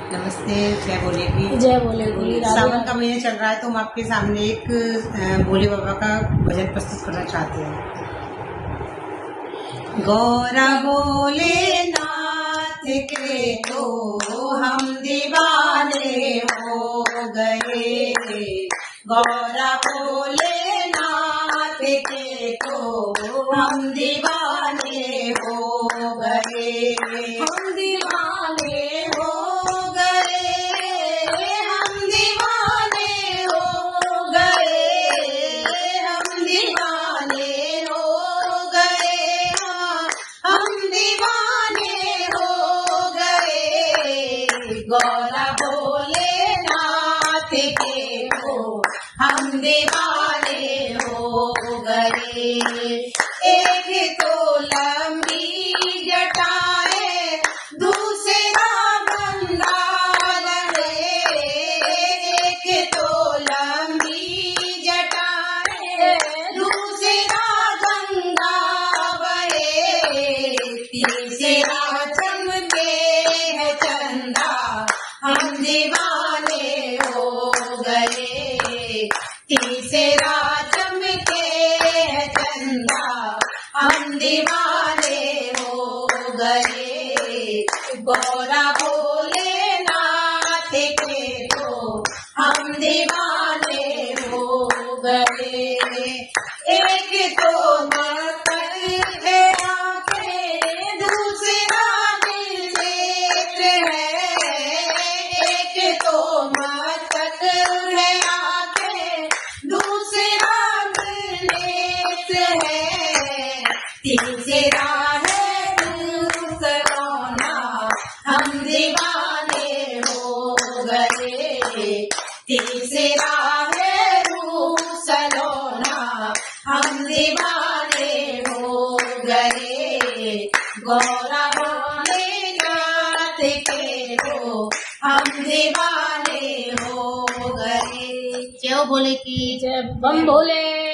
नमस्ते, जय भोले की। जय भोले की। सावन का महीना चल रहा है तो हम आपके सामने एक भोले बाबा का भजन प्रस्तुत करना चाहते हैं। गौरा भोलेनाथ के तो हम दीवाने हो गए, गौरा भोलेनाथ के तो हम दीवाने हो गए, हम दीवाने हो गए, हम दीवाने हो गए, हम दीवाने हो गए, हम दीवाने हो गए, गौरा भोलेनाथ के हो हम दीवाने हो गए। एक तो लंबी जटाएं दूसरा गंगा रहे, एक तो लंबी जटाएं दूसरा गंगा बहे, तीसरा चमके है चंदा हम दीवाने हो गए, तीसरा चमके है चंदा हम दीवाने हो गए, गौरा भोलेनाथ के तो हम दीवाने हो गए। एक तो मकर है आंखें दूसरा दिल नेत्र है, एक तो मकर है आंखें दूसरा दिल नेत्र है, तीसरा है रूप सलोना हम दीवाने हो गए, तीसरा है रूप सलोना हम दीवाने हो गए, गौरा भोलेनाथ के हो हम दीवाने हो गए। जय भोले की। जय बम भोले।